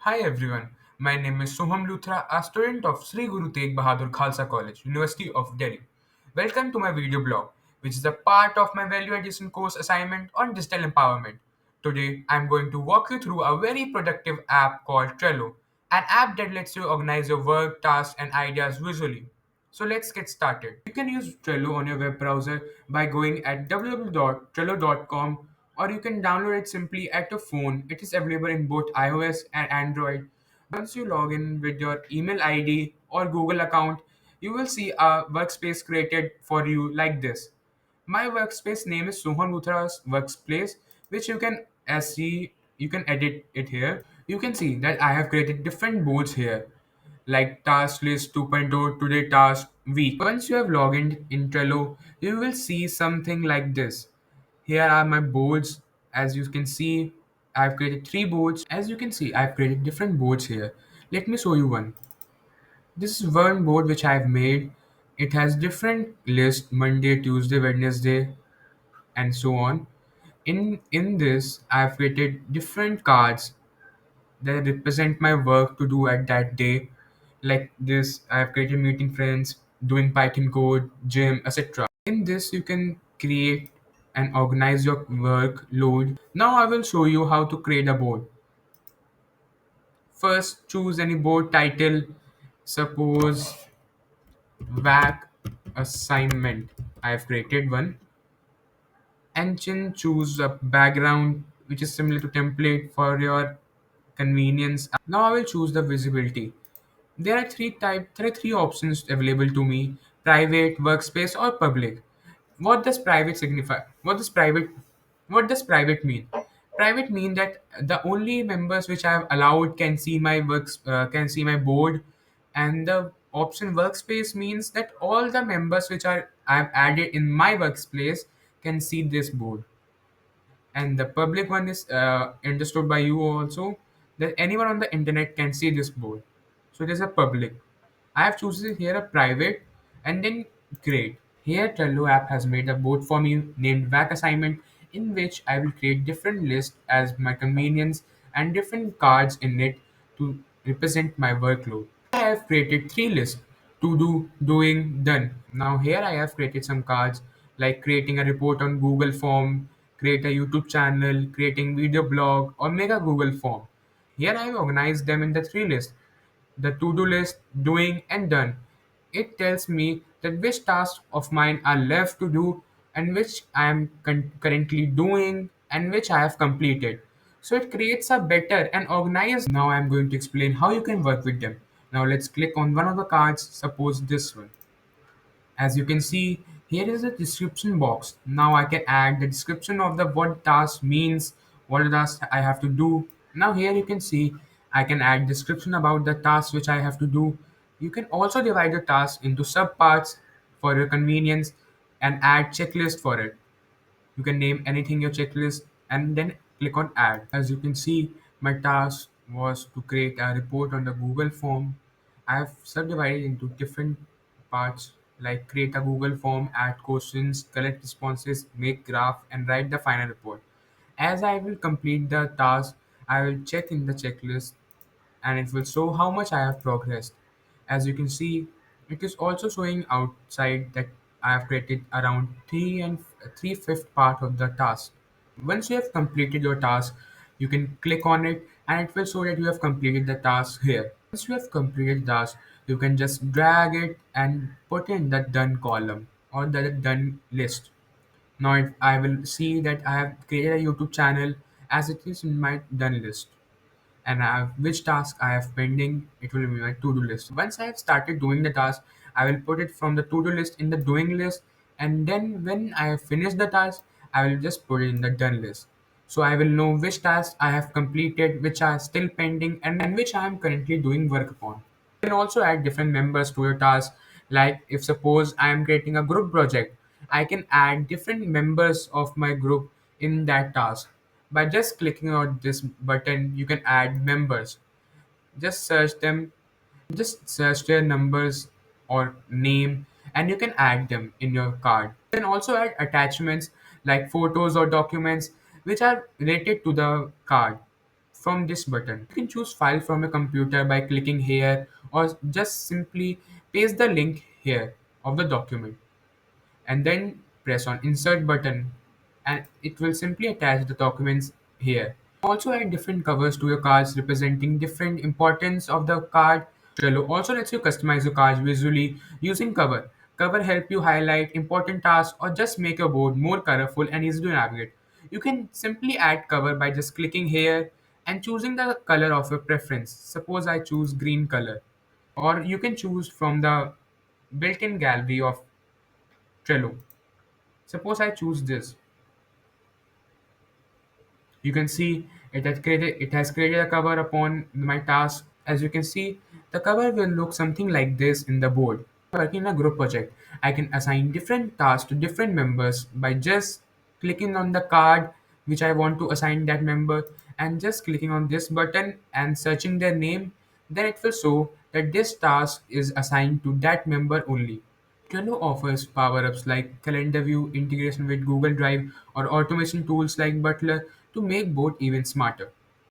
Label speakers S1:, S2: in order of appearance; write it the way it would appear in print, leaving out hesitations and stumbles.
S1: Hi everyone, my name is Soham Luthra, a student of Sri Guru Tegh Bahadur Khalsa College, University of Delhi. Welcome to my video blog, which is a part of my value addition course assignment on digital empowerment. Today, I'm going to walk you through a very productive app called Trello, an app that lets you organize your work, tasks, and ideas visually. So let's get started. You can use Trello on your web browser by going at www.trello.com, or you can download it simply at your phone. It is available in both iOS and Android. Once you log in with your email ID or Google account, you will see a workspace created for you like this. My workspace name is Sohan Luthra's workspace, which you can edit it here. You can see that I have created different boards here, like task list 2.0, today task, week. Once you have logged in Trello, you will see something like this. Here are my boards. As you can see, I've created three boards. As you can see, I've created different boards here. Let me show you one. This is one board which I've made. It has different lists: Monday, Tuesday, Wednesday, and so on. In this, I've created different cards that represent my work to do at that day. Like this, I've created meeting friends, doing Python code, gym, etc. In this, you can create and organize your workload. Now I will show you how to create a board. First, choose any board title. Suppose WAC assignment. I have created one. And then choose a background which is similar to template for your convenience. Now I will choose the visibility. There are three options available to me: private, workspace, or public. What does private signify? What does private mean? Private mean that the only members which I have allowed can see my can see my board, and the option workspace means that all the members which are I've added in my workspace can see this board. And the public one is understood by you also, that anyone on the internet can see this board. So it is a public. I have chosen here a private, and then create. Here Trello app has made a board for me named WAC assignment, in which I will create different lists as my convenience and different cards in it to represent my workload. I have created three lists: to do, doing, done. Now here I have created some cards like creating a report on Google Form, create a YouTube channel, creating video blog, or make a Google form. Here I have organized them in the three lists: the to-do list, doing, and done. It tells me that which tasks of mine are left to do, and which I am currently doing, and which I have completed. So it creates a better and organized. Now I am going to explain how you can work with them. Now let's click on one of the cards, suppose this one. As you can see, here is a description box. Now I can add the description of the what task means, what task I have to do. Now here you can see I can add description about the task which I have to do. You can also divide the task into subparts for your convenience and add checklist for it. You can name anything your checklist and then click on add. As you can see, my task was to create a report on the Google form. I have subdivided into different parts like create a Google form, add questions, collect responses, make graph, and write the final report. As I will complete the task, I will check in the checklist and it will show how much I have progressed. As you can see, it is also showing outside that I have created around 3 fifth part of the task. Once you have completed your task, you can click on it and it will show that you have completed the task here. Once you have completed the task, you can just drag it and put in the done column or the done list. Now I will see that I have created a YouTube channel as it is in my done list, and I have which task I have pending, it will be my to-do list. Once I have started doing the task, I will put it from the to-do list in the doing list, and then when I have finished the task, I will just put it in the done list. So I will know which tasks I have completed, which are still pending, and which I am currently doing work upon. You can also add different members to your task. Like if suppose I am creating a group project, I can add different members of my group in that task. By just clicking on this button, you can add members. Just search them, just search their numbers or name, and you can add them in your card. You can also add attachments like photos or documents which are related to the card. from this button. You can choose file from your computer by clicking here or just simply paste the link here of the document and then press on insert button and it will simply attach the documents here. Also add different covers to your cards representing different importance of the card. Trello also lets you customize your cards visually using cover. Cover help you highlight important tasks or just make your board more colorful and easy to navigate. You can simply add cover by just clicking here and choosing the color of your preference. Suppose I choose green color, or you can choose from the built-in gallery of Trello. Suppose I choose this. You can see it has created a cover upon my task. As you can see, the cover will look something like this in the board. Working in a group project, I can assign different tasks to different members by just clicking on the card which I want to assign that member and just clicking on this button and searching their name. Then it will show that this task is assigned to that member only. Trello offers power-ups like calendar view, integration with Google Drive, or automation tools like Butler to make both even smarter.